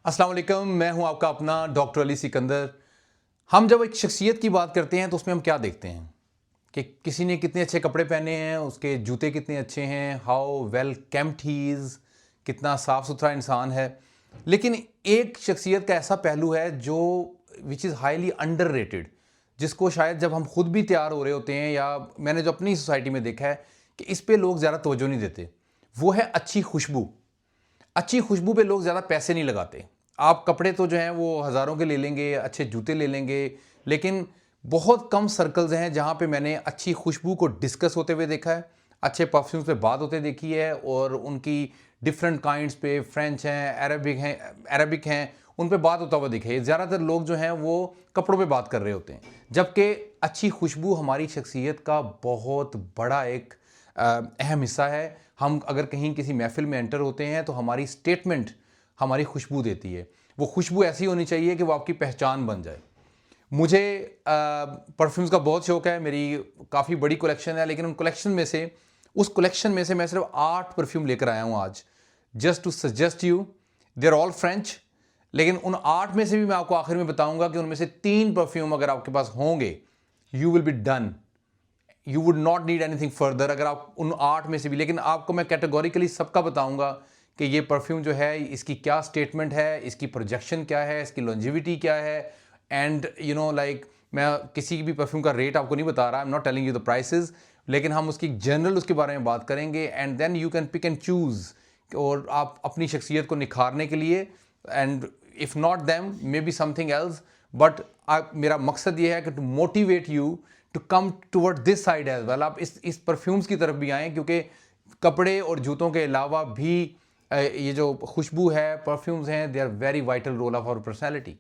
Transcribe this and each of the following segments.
अस्सलाम वालेकुम, मैं हूं आपका अपना डॉक्टर अली सिकंदर। हम जब एक शख्सियत की बात करते हैं तो उसमें हम क्या देखते हैं कि किसी ने कितने अच्छे कपड़े पहने हैं, उसके जूते कितने अच्छे हैं, हाउ वेल केम्प्ड ही इज़, कितना साफ़ सुथरा इंसान है। लेकिन एक शख्सियत का ऐसा पहलू है जो विच इज़ हाईली अंडररेटेड, जिसको शायद जब हम खुद भी तैयार हो रहे होते हैं या मैंने जो अपनी सोसाइटी में देखा है कि इस पे लोग ज़्यादा तवज्जो नहीं देते, वो है अच्छी खुशबू। अच्छी खुशबू पे लोग ज़्यादा पैसे नहीं लगाते। आप कपड़े तो जो हैं वो हज़ारों के ले लेंगे, अच्छे जूते ले लेंगे, लेकिन बहुत कम सर्कल्स हैं जहाँ पे मैंने अच्छी खुशबू को डिस्कस होते हुए देखा है, अच्छे परफ्यूम्स पे बात होते देखी है और उनकी डिफरेंट काइंड्स पे फ्रेंच हैं, अरबिक हैं, उन पे बात होता हुआ दिखा है। ज़्यादातर लोग जो हैं वो कपड़ों पे बात कर रहे होते हैं, जबकि अच्छी खुशबू हमारी शख्सियत का बहुत बड़ा एक अहम हिस्सा है। हम अगर कहीं किसी महफ़िल में एंटर होते हैं तो हमारी स्टेटमेंट हमारी खुशबू देती है। वो खुशबू ऐसी होनी चाहिए कि वो आपकी पहचान बन जाए। मुझे परफ्यूम्स का बहुत शौक है, मेरी काफ़ी बड़ी कलेक्शन है, लेकिन उस कलेक्शन में से मैं सिर्फ 8 परफ्यूम लेकर आया हूँ आज, just to suggest you. They are all French, लेकिन उन 8 में से भी मैं आपको आखिर में बताऊंगा कि उनमें से 3 परफ्यूम अगर आपके पास होंगे, you will be done, you would not need anything further अगर आप उन 8 में से भी। लेकिन आपको मैं कैटेगोरिकली सबका बताऊंगा कि ये परफ्यूम जो है इसकी क्या स्टेटमेंट है, इसकी प्रोजेक्शन क्या है, इसकी लॉन्जिविटी क्या है। एंड लाइक मैं किसी भी परफ्यूम का रेट आपको नहीं बता रहा, I am not telling you the prices, लेकिन हम उसकी जनरल उसके बारे में बात करेंगे and then you can pick and choose, और आप अपनी शख्सियत को निखारने के लिए, and if not them maybe something else, but मेरा मकसद ये है कि to motivate you to come toward this side as well. आप इस परफ्यूम्स की तरफ भी आएँ, क्योंकि कपड़े और जूतों के अलावा भी ये जो खुशबू है, परफ्यूम्स हैं, they are very vital role of our personality.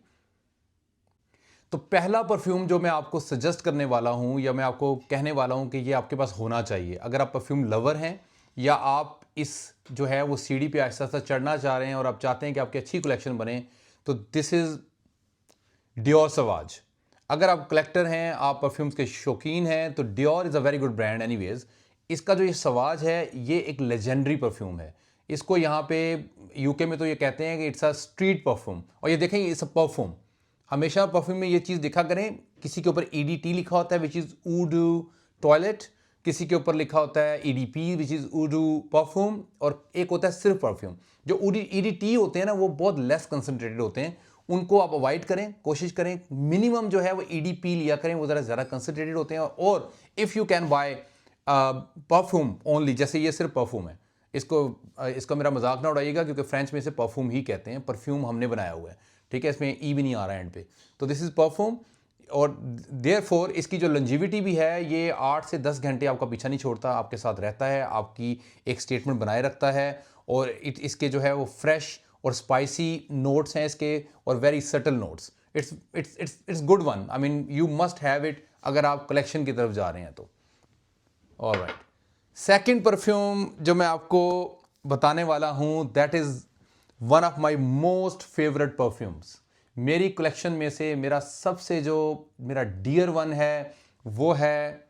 तो पहला परफ्यूम जो मैं आपको सजेस्ट करने वाला हूँ या मैं आपको कहने वाला हूँ कि ये आपके पास होना चाहिए अगर आप परफ्यूम लवर हैं, या आप इस जो है वो सीढ़ी पे आहिस्ता आहिस्ता चढ़ना चाह रहे हैं और आप चाहते हैं कि आपकी अच्छी कलेक्शन बने, तो दिस इज़ डियोर सवाज। अगर आप कलेक्टर हैं, आप परफ्यूम्स के शौकीन हैं, तो Dior is a very good brand anyways. इसका जो ये सवाज है ये एक लेजेंडरी परफ्यूम है। इसको यहाँ पे यूके में तो ये कहते हैं कि इट्स अ स्ट्रीट परफ्यूम, और ये देखें इट्स अ परफ्यूम। हमेशा परफ्यूम में ये चीज़ देखा करें, किसी के ऊपर ईडीटी लिखा होता है विच इज़ ऊडू टॉयलेट, किसी के ऊपर लिखा होता है ईडीपी विच इज़ ऊडू परफ्यूम, और एक होता है सिर्फ परफ्यूम। जो ईडीटी होते हैं ना वो बहुत लेस कंसनट्रेटेड होते हैं, उनको आप अवॉइड करें, कोशिश करें मिनिमम जो है वो ईडीपी लिया करें, वो ज़रा ज़्यादा कंसनट्रेटेड होते हैं। और if you can buy perfume only, जैसे ये सिर्फ परफ्यूम है, इसका मेरा मजाक ना उड़ाइएगा क्योंकि फ्रेंच में इसे परफ्यूम ही कहते हैं, परफ्यूम हमने बनाया हुआ है, ठीक है, इसमें ई भी नहीं आ रहा है एंड पे, तो दिस इज़ परफ्यूम। और देयरफॉर इसकी जो लंजीविटी भी है, ये 8 से 10 घंटे आपका पीछा नहीं छोड़ता, आपके साथ रहता है, आपकी एक स्टेटमेंट बनाए रखता है। और इसके जो है वो फ्रेश और स्पाइसी नोट्स हैं इसके, और very subtle notes. It's good one, I mean you must have it अगर आप कलेक्शन की तरफ जा रहे हैं तो। ऑलराइट, सेकंड परफ्यूम जो मैं आपको बताने वाला हूं, that is one of my most favourite perfumes. मेरी कलेक्शन में से मेरा सबसे जो मेरा डियर वन है वो है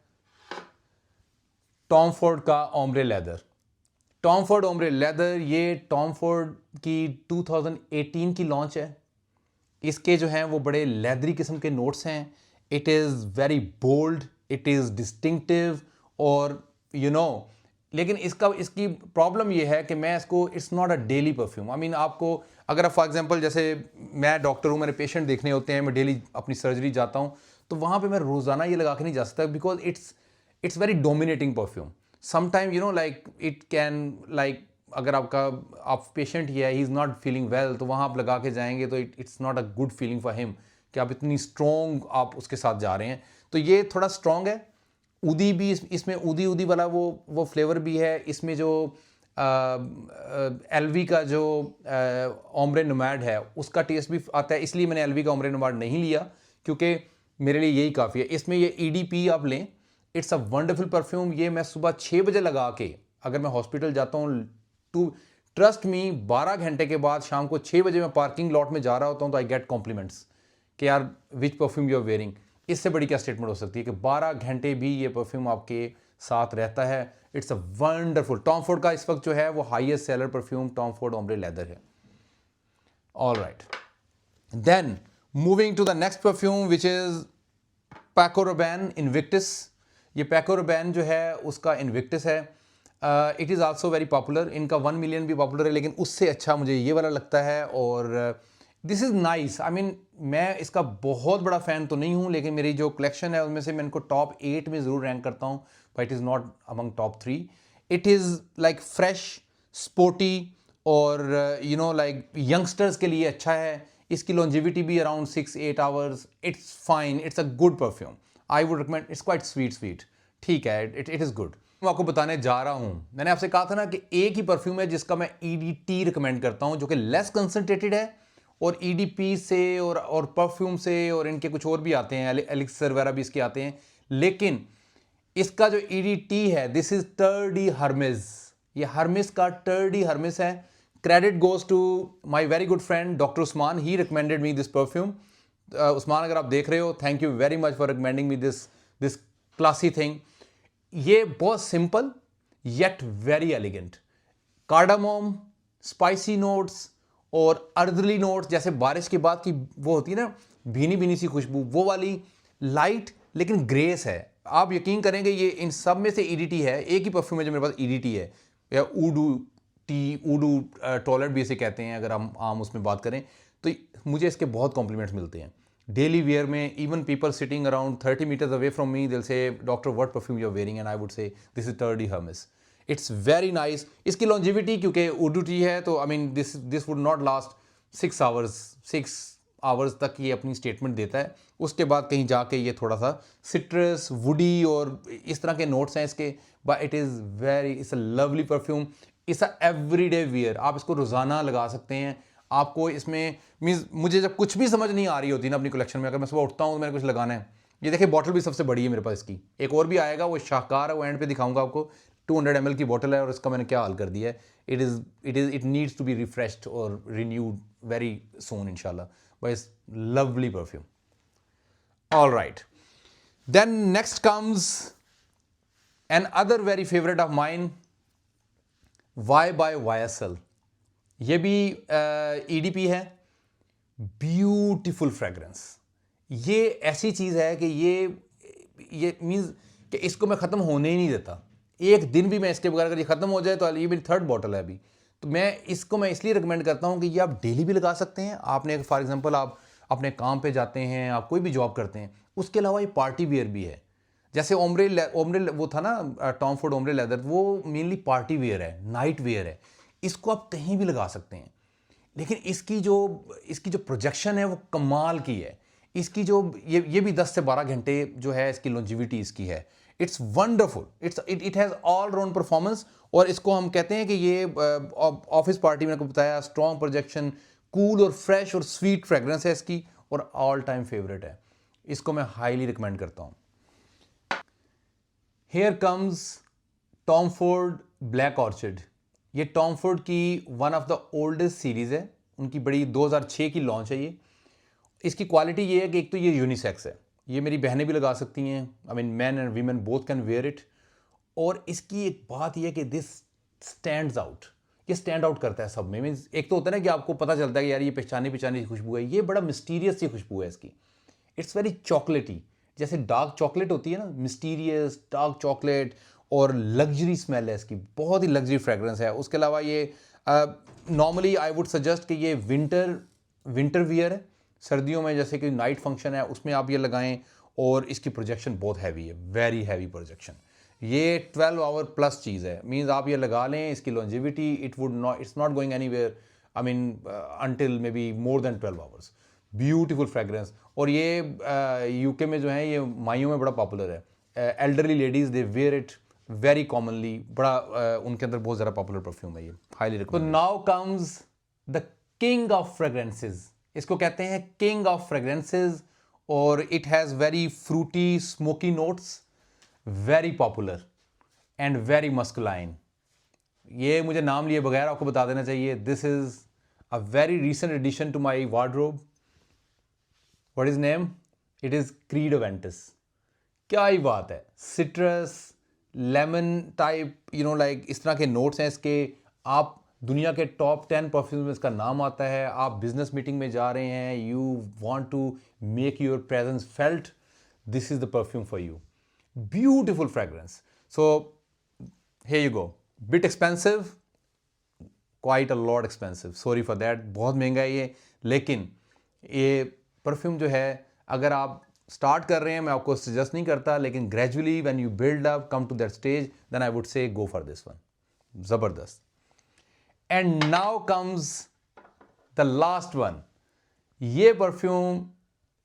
टॉम फोर्ड का Ombre leather. Tom Ford Ombre leather, ये टॉम फोर्ड की 2018 की लॉन्च है। इसके जो हैं वो बड़े लेदरी किस्म के नोट्स हैं। It is very bold, it is distinctive, और लेकिन इसकी प्रॉब्लम ये है कि मैं इसको, it's not a daily perfume. I mean आपको, अगर आप फॉर एग्जांपल, जैसे मैं डॉक्टर हूँ, मेरे पेशेंट देखने होते हैं, मैं डेली अपनी सर्जरी जाता हूँ, तो वहाँ पे मैं रोज़ाना ये लगा के नहीं जा सकता, because it's very dominating perfume. Sometime like it can, like अगर आप पेशेंट ही है, he is not feeling well, तो वहाँ आप लगा के जाएंगे तो it's not a good feeling for him कि आप इतनी स्ट्रॉन्ग आप उसके साथ जा रहे हैं। तो ये थोड़ा स्ट्रॉन्ग है। उदी भी इसमें उदी उदी वाला वो फ्लेवर भी है इसमें। जो एलवी का जो ओम्ब्रे नोमैड है उसका टेस्ट भी आता है, इसलिए मैंने एलवी का ओम्ब्रे नोमैड नहीं लिया, क्योंकि मेरे लिए यही काफ़ी है। इसमें ये ईडीपी आप लें, इट्स अ वंडरफुल परफ्यूम। ये मैं सुबह 6 बजे लगा के, अगर मैं हॉस्पिटल जाता हूँ, टू ट्रस्ट मी, 12 घंटे के बाद शाम को 6 बजे मैं पार्किंग लॉट में जा रहा होता हूँ तो आई गेट कॉम्प्लीमेंट्स कि यार विच परफ्यूम यू आर वेयरिंग। इससे बड़ी क्या स्टेटमेंट हो सकती है कि 12 घंटे भी ये परफ्यूम आपके साथ रहता है। It's a wonderful. Tom Ford का इस वक्त जो है वो highest seller perfume Tom Ford Ombre Leather है। All right, then moving to the next perfume which is Paco Rabanne Invictus. ये पैको रबैन जो है उसका इनविक्टिस है। It is also very popular, इनका 1 मिलियन भी पॉपुलर है, लेकिन उससे अच्छा मुझे ये वाला लगता है। और this is nice, I mean मैं इसका बहुत बड़ा फ़ैन तो नहीं हूँ, लेकिन मेरी जो कलेक्शन है उनमें से मैं इनको टॉप 8 में ज़रूर रैंक करता हूँ, but it is not among top 3। It is like fresh, sporty और यू नो लाइक यंगस्टर्स के लिए अच्छा है। इसकी लॉन्जिविटी भी around 6-8 hours. It's fine, it's a good perfume, I would recommend. It's quite sweet, ठीक है, इट इज़ गुड। मैं आपको बताने जा रहा हूं, मैंने आपसे कहा था ना कि एक ही परफ्यूम है जिसका मैं EDT रिकमेंड करता हूं, जो कि लेस कंसंट्रेटेड है, और EDP से और परफ्यूम से और इनके कुछ और भी आते हैं, एलिक्सर वगैरह भी इसके आते हैं, लेकिन इसका जो EDT है, दिस इज टर्डी हर्मिस। ये हर्मिस का टर्डी हर्मिस है। Credit goes to my very good friend doctor Usman, he recommended me this perfume. Usman, अगर आप देख रहे हो, thank you very much for recommending me this classy thing. ये बहुत simple yet very elegant, cardamom, spicy notes और earthly notes, जैसे बारिश के बाद की वो होती है ना भीनी भीनी सी खुशबू, वो वाली लाइट लेकिन ग्रेस है। आप यकीन करेंगे ये इन सब में से EDT है, एक ही परफ्यूम है जो मेरे पास EDT है, या ऊडू टॉयलेट भी इसे कहते हैं अगर हम आम उसमें बात करें। तो मुझे इसके बहुत कॉम्प्लीमेंट्स मिलते हैं डेली वेयर में। Even people sitting around 30 meters away from me, दिल से doctor what perfume you are wearing, and I would say this is Terre d' Hermes. It's very nice. इसकी लॉन्जिविटी क्योंकि ऊडू टी है, तो I mean this would not last 6 hours तक ये अपनी स्टेटमेंट देता है। उसके बाद कहीं जाके ये थोड़ा सा सिट्रस, वुडी और इस तरह के नोट्स हैं इसके, but it's a lovely perfume. It's a everyday wear, आप इसको रोज़ाना लगा सकते हैं। आपको इसमें मीन्स मुझे जब कुछ भी समझ नहीं आ रही होती ना अपनी कलेक्शन में, अगर मैं सुबह उठता हूँ तो मैंने कुछ लगाना है, ये देखिए बॉटल भी सबसे बड़ी है मेरे पास इसकी। एक और भी आएगा, वो शाहकार है, वो एंड पे दिखाऊंगा आपको। 200 ml की बॉटल है और इसका मैंने क्या हाल कर दिया है। It needs to be refreshed और रिन्यूड वेरी सून इंशाल्लाह, but it's lovely perfume. All right, then next comes an other very favourite of mine, Y by YSL। ये भी EDP है। Beautiful fragrance. ये ऐसी चीज़ है कि ये मीन्स कि इसको मैं ख़त्म होने ही नहीं देता। एक दिन भी मैं इसके बगैर, अगर ये ख़त्म हो जाए तो ये मेरी 3rd बॉटल है अभी। तो मैं इसलिए रिकमेंड करता हूँ कि ये आप डेली भी लगा सकते हैं। आपने फॉर एग्जांपल आप अपने काम पे जाते हैं, आप कोई भी जॉब करते हैं, उसके अलावा ये पार्टी वियर भी है। जैसे ओमरे वो था ना टॉम फोर्ड ओमरे लेदर, वो मेनली पार्टी वियर है, नाइट वियर है। इसको आप कहीं भी लगा सकते हैं, लेकिन इसकी जो प्रोजेक्शन है वो कमाल की है। इसकी जो ये भी 10 से 12 घंटे जो है इसकी लॉन्जिविटी इसकी है। It's wonderful, it has all round performance. और इसको हम कहते हैं कि ये ऑफिस पार्टी में, आपको बताया, स्ट्रॉन्ग प्रोजेक्शन, कूल और फ्रेश और स्वीट फ्रेग्रेंस है इसकी, और ऑल टाइम फेवरेट है। इसको मैं हाईली रिकमेंड करता हूँ। Here comes Tom Ford black orchid. ये टॉम फोर्ड की one of the oldest series है, उनकी बड़ी 2006 की लॉन्च है ये। इसकी क्वालिटी ये है कि एक तो ये यूनिसेक्स है, ये मेरी बहनें भी लगा सकती हैं, I mean man and women both can wear it. और इसकी एक बात ये है कि दिस स्टैंड्स आउट, ये स्टैंड आउट करता है सब में। मीन्स एक तो होता है ना कि आपको पता चलता है कि यार ये पहचानी खुशबू है, ये बड़ा मिस्टीरियस सी खुशबू है इसकी। इट्स वेरी चॉकलेटी, जैसे डार्क चॉकलेट होती है ना, मिस्टीरियस डार्क चॉकलेट, और लग्जरी स्मेल है इसकी, बहुत ही लग्जरी फ्रेग्रेंस है। उसके अलावा ये नॉर्मली आई वुड सजेस्ट कि ये विंटर वियर है। सर्दियों में जैसे कि नाइट फंक्शन है उसमें आप ये लगाएं, और इसकी प्रोजेक्शन बहुत हैवी है, वेरी हैवी प्रोजेक्शन। ये 12 आवर प्लस चीज़ है, मीन्स आप ये लगा लें, इसकी longevity it's not going anywhere, I mean until may be more than 12 hours. Beautiful fragrance. और ये यूके में जो है ये माइयों में बड़ा पॉपुलर है। Elderly ladies they wear it very commonly, बड़ा उनके अंदर बहुत ज़्यादा पॉपुलर परफ्यूम है ये, हाईली रिकमेंड। तो now comes the king of fragrances. इसको कहते हैं किंग ऑफ फ्रेग्रेंसेज, और it has very fruity smoky notes, very popular and very masculine. ये मुझे नाम लिए बगैर आपको बता देना चाहिए, this is a very recent addition to my wardrobe. What is name? It is creed अवेंटस। क्या ही बात है, सिट्रस, लेमन टाइप, लाइक इस तरह के नोट्स हैं इसके। आप दुनिया के टॉप 10 परफ्यूम में इसका नाम आता है। आप बिजनेस मीटिंग में जा रहे हैं, you want to make your presence felt, this is the perfume for you. Beautiful fragrance. So here you go, bit expensive, quite a lot expensive, sorry for that, बहुत महंगा है ये। लेकिन ये परफ्यूम जो है, अगर आप स्टार्ट कर रहे हैं, मैं आपको सजेस्ट नहीं करता, लेकिन gradually when you build up, come to that stage, then I would say go for this one. जबरदस्त। And now comes the last one. ये perfume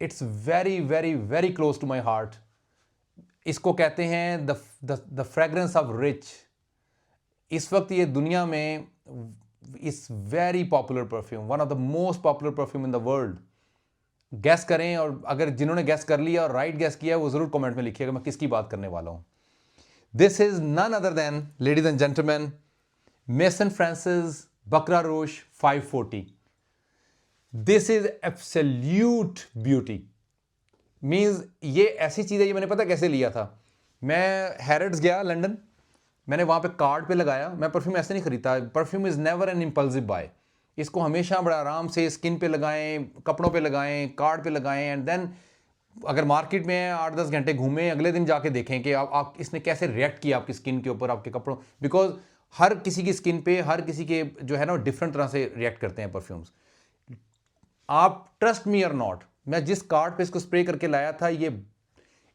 it's very very very close to my heart. इसको कहते हैं the fragrance of rich. इस वक्त ये दुनिया में इस very popular perfume, one of the most popular perfume in the world. Gas करें, और अगर जिन्होंने गैस कर लिया और राइट गैस किया वो जरूर कमेंट में लिखिएगा मैं किसकी बात करने वाला हूं। This is none other than, ladies and gentleman, Maison Francis Baccarat Rouge 540। This is absolute beauty. Means ये ऐसी चीज़ है, ये मैंने पता कैसे लिया था। मैं हैरिड्स गया लंदन, मैंने वहाँ पे कार्ड पे लगाया। मैं परफ्यूम ऐसे नहीं खरीदता, perfume is never an impulsive buy. इसको हमेशा बड़ा आराम से स्किन पे लगाएं, कपड़ों पे लगाएं, कार्ड पे लगाएं, एंड देन अगर मार्केट में 8-10 घंटे घूमें, अगले दिन जाके देखें कि आप इसने कैसे रिएक्ट किया आपकी स्किन के ऊपर, आपके कपड़ों। बिकॉज हर किसी की स्किन पे, हर किसी के जो है ना, डिफरेंट तरह से रिएक्ट करते हैं परफ्यूम्स। आप ट्रस्ट मी और नॉट, मैं जिस कार्ड पे इसको स्प्रे करके लाया था, ये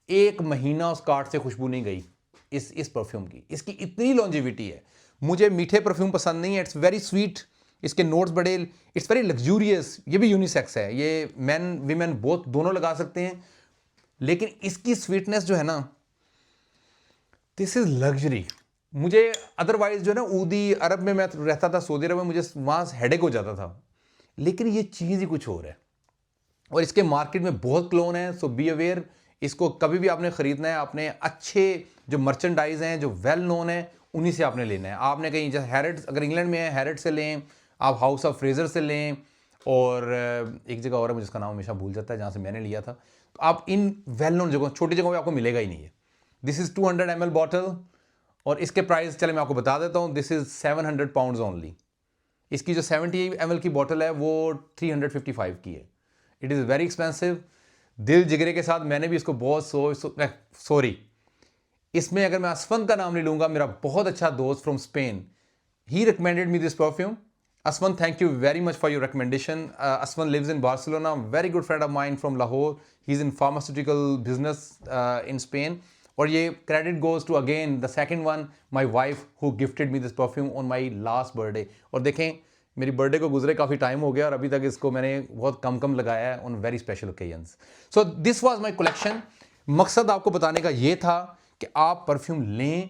1 महीना उस कार्ड से खुशबू नहीं गई इस परफ्यूम की। इसकी इतनी लॉन्जिविटी है। मुझे मीठे परफ्यूम पसंद नहीं है, इट्स वेरी स्वीट, इसके नोट्स बड़े, इट्स वेरी लग्जूरियस। ये भी यूनिसेक्स है, ये मैन वीमेन बोथ दोनों लगा सकते हैं। लेकिन इसकी स्वीटनेस जो है ना, दिस इज लग्जरी। मुझे अदरवाइज जो है ना, ऊदी अरब में मैं रहता था, सऊदी अरब में, मुझे वहाँ हेडेक हो जाता था। लेकिन ये चीज़ ही कुछ और है, और इसके मार्केट में बहुत क्लोन है। सो बी अवेयर, इसको कभी भी आपने ख़रीदना है, आपने अच्छे जो मर्चेंडाइज हैं, जो वेल नोन है, उन्हीं से आपने लेना है। आपने कहीं जैसे हैरिड्स, अगर इंग्लैंड में है हैरिड से लें, आप हाउस ऑफ फ्रेजर से लें, और एक जगह और है मुझे इसका नाम हमेशा भूल जाता है जहाँ से मैंने लिया था। तो आप इन वेल नोन जगहों, छोटी जगहों पर आपको मिलेगा ही नहीं है। दिस इज़ 200 ml बॉटल, और इसके प्राइस चले मैं आपको बता देता हूँ। This is 700 pounds only. इसकी जो 70 ml की बॉटल है वो 355 की है। It is very expensive. दिल जिगरे के साथ मैंने भी इसको बहुत सॉरी, इसमें अगर मैं असफन का नाम नहीं लूँगा, मेरा बहुत अच्छा दोस्त from Spain, he recommended me this perfume. Aswan, thank you very much for your recommendation. Aswan lives in Barcelona, very good friend of mine from Lahore. He's in pharmaceutical business in Spain. और ये credit goes to again the second one, my wife who gifted me this perfume on my last birthday. और देखें, मेरी birthday को गुजरे काफ़ी time हो गया और अभी तक इसको मैंने बहुत कम लगाया है on very special occasions. So this was my collection. मकसद आपको बताने का ये था कि आप परफ्यूम लें,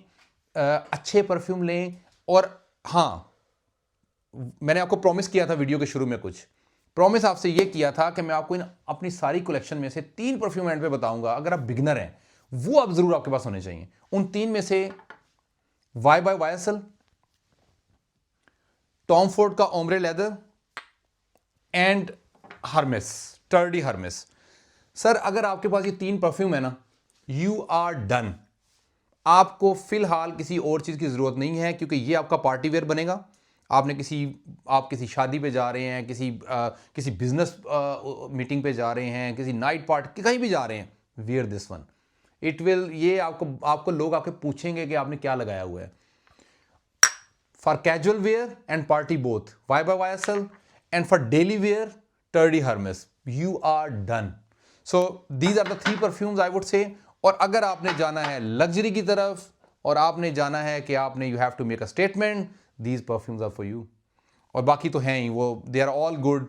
अच्छे परफ्यूम लें। और हाँ, मैंने आपको प्रॉमिस किया था वीडियो के शुरू में, कुछ प्रॉमिस आपसे ये किया था कि मैं आपको इन अपनी सारी कलेक्शन में से 3 परफ्यूम एंड पे बताऊंगा। अगर आप बिगनर हैं, वो आप जरूर आपके पास होने चाहिए। उन 3 में से Y by YSL, Tom Ford का Ombre Leather, and Hermes, Terre d' Hermes. Sir अगर आपके पास ये 3 परफ्यूम है ना, यू आर डन। आपको फिलहाल किसी और चीज़ की ज़रूरत नहीं है, क्योंकि ये आपका पार्टी वेयर बनेगा। आप किसी शादी पे जा रहे हैं, किसी बिजनेस मीटिंग पे जा रहे हैं, किसी नाइट पार्टी, कहीं भी जा रहे हैं, wear this one. It will, ये आपको लोग आके पूछेंगे कि आपने क्या लगाया हुआ है। For casual wear and party both, Y by YSL, and for daily wear, Terre d' Hermes, you are done. So these are the 3 perfumes I would say. और अगर आपने जाना है लग्जरी की तरफ, और आपने जाना है कि आपने you have to make a statement, these perfumes are for you. और बाकी तो हैं ही, वो they are all good,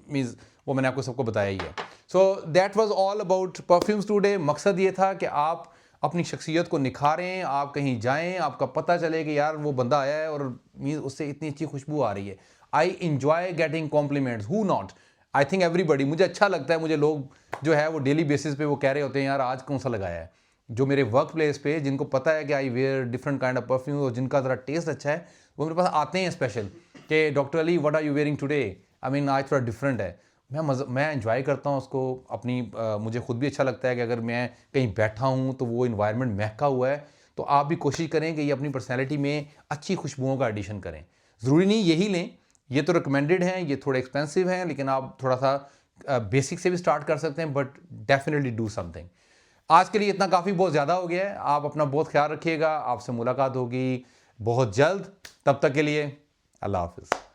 means वो मैंने आपको सबको बताया ही है। So that was all about perfumes today. मकसद ये था कि आप अपनी शख्सियत को निखारें, आप कहीं जाएं, आपका पता चले कि यार वो बंदा आया है और मीन्स उससे इतनी अच्छी खुशबू आ रही है। I enjoy getting compliments, who not, I think everybody. मुझे अच्छा लगता है, मुझे लोग जो है वो डेली बेसिस पे वो कह रहे होते हैं यार आज कौन सा लगाया है। जो मेरे वर्क प्लेस पे, जिनको पता है कि I wear different kind of perfume, और जिनका ज़रा टेस्ट अच्छा है, वो मेरे पास आते हैं स्पेशल कि doctor Ali what are you wearing today, I mean आज थोड़ा डिफरेंट है। मैं एंजॉय करता हूँ उसको अपनी, मुझे खुद भी अच्छा लगता है कि अगर मैं कहीं बैठा हूँ तो वो इन्वायरमेंट महका हुआ है। तो आप भी कोशिश करें कि ये अपनी पर्सनैलिटी में अच्छी खुशबुओं का एडिशन करें। ज़रूरी नहीं यही लें, ये तो रिकमेंडेड हैं, ये थोड़े एक्सपेंसिव हैं, लेकिन आप थोड़ा सा बेसिक से भी स्टार्ट कर सकते हैं, बट डेफिनेटली डू समथिंग। आज के लिए इतना काफ़ी बहुत ज़्यादा हो गया है। आप अपना बहुत ख्याल रखिएगा। आपसे मुलाकात होगी बहुत जल्द। तब तक के लिए अल्लाह हाफ़िज़।